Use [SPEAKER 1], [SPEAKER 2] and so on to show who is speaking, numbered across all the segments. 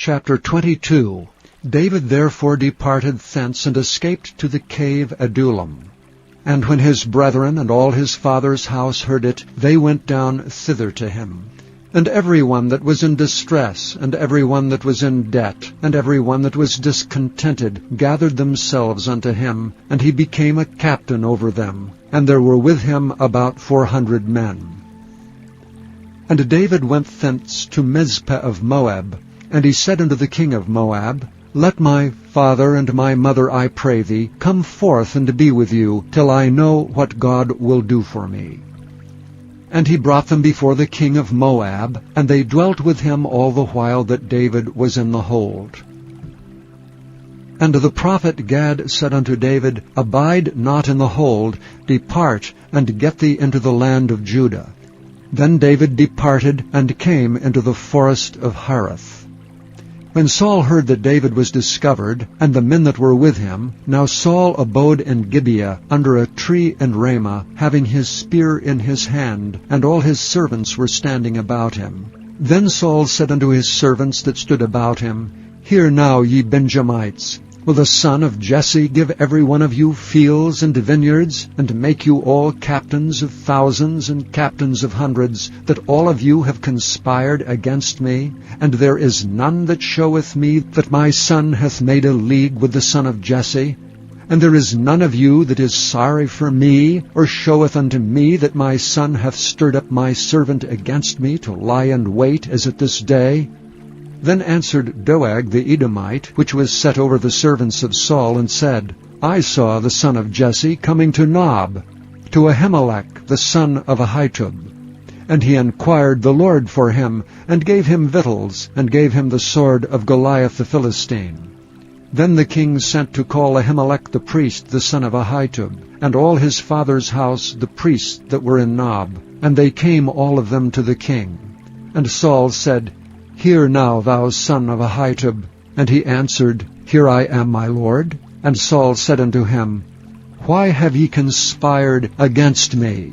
[SPEAKER 1] Chapter 22. David therefore departed thence, and escaped to the cave Adullam. And when his brethren and all his father's house heard it, they went down thither to him. And every one that was in distress, and every one that was in debt, and every one that was discontented, gathered themselves unto him, and he became a captain over them. And there were with him about 400 men. And David went thence to Mizpeh of Moab. And he said unto the king of Moab, Let my father and my mother, I pray thee, come forth and be with you, till I know what God will do for me. And he brought them before the king of Moab, and they dwelt with him all the while that David was in the hold. And the prophet Gad said unto David, Abide not in the hold, depart, and get thee into the land of Judah. Then David departed, and came into the forest of Hareth. When Saul heard that David was discovered, and the men that were with him, now Saul abode in Gibeah, under a tree in Ramah, having his spear in his hand, and all his servants were standing about him. Then Saul said unto his servants that stood about him, Hear now, ye Benjamites, will the son of Jesse give every one of you fields and vineyards, and make you all captains of thousands and captains of hundreds, that all of you have conspired against me? And there is none that showeth me that my son hath made a league with the son of Jesse? And there is none of you that is sorry for me, or showeth unto me that my son hath stirred up my servant against me to lie and wait, as at this day? Then answered Doeg the Edomite, which was set over the servants of Saul, and said, I saw the son of Jesse coming to Nob, to Ahimelech the son of Ahitub. And he inquired the Lord for him, and gave him victuals, and gave him the sword of Goliath the Philistine. Then the king sent to call Ahimelech the priest, the son of Ahitub, and all his father's house, the priests that were in Nob. And they came all of them to the king. And Saul said, Hear now, thou son of Ahitub. And he answered, Here I am, my lord. And Saul said unto him, Why have ye conspired against me,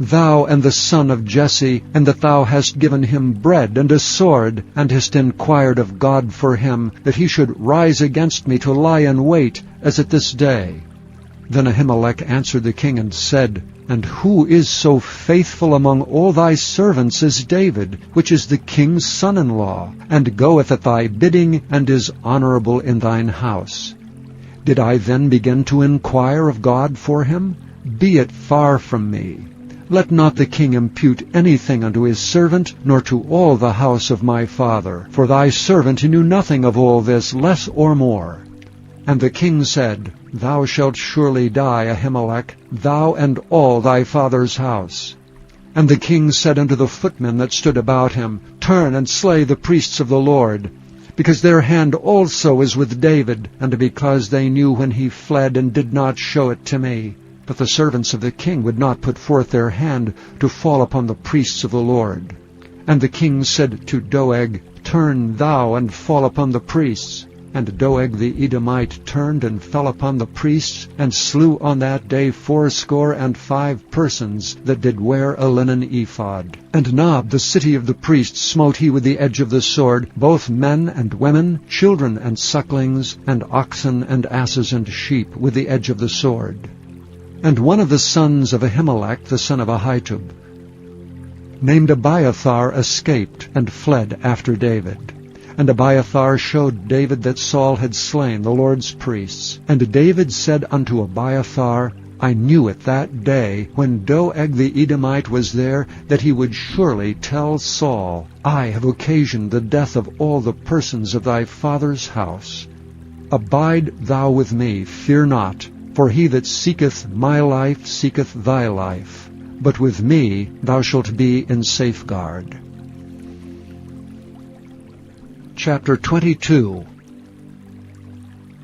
[SPEAKER 1] thou and the son of Jesse, and that thou hast given him bread and a sword, and hast inquired of God for him, that he should rise against me to lie in wait, as at this day? Then Ahimelech answered the king and said, And who is so faithful among all thy servants as David, which is the king's son-in-law, and goeth at thy bidding, and is honorable in thine house? Did I then begin to inquire of God for him? Be it far from me. Let not the king impute anything unto his servant, nor to all the house of my father. For thy servant knew nothing of all this, less or more. And the king said, Thou shalt surely die, Ahimelech, thou and all thy father's house. And the king said unto the footmen that stood about him, Turn and slay the priests of the Lord, because their hand also is with David, and because they knew when he fled, and did not show it to me. But the servants of the king would not put forth their hand to fall upon the priests of the Lord. And the king said to Doeg, Turn thou and fall upon the priests. And Doeg the Edomite turned and fell upon the priests, and slew on that day 75 persons that did wear a linen ephod. And Nob, the city of the priests, smote he with the edge of the sword, both men and women, children and sucklings, and oxen and asses and sheep, with the edge of the sword. And one of the sons of Ahimelech, the son of Ahitub, named Abiathar, escaped, and fled after David. And Abiathar showed David that Saul had slain the Lord's priests. And David said unto Abiathar, I knew it that day, when Doeg the Edomite was there, that he would surely tell Saul, I have occasioned the death of all the persons of thy father's house. Abide thou with me, fear not, for he that seeketh my life seeketh thy life. But with me thou shalt be in safeguard. Chapter 22.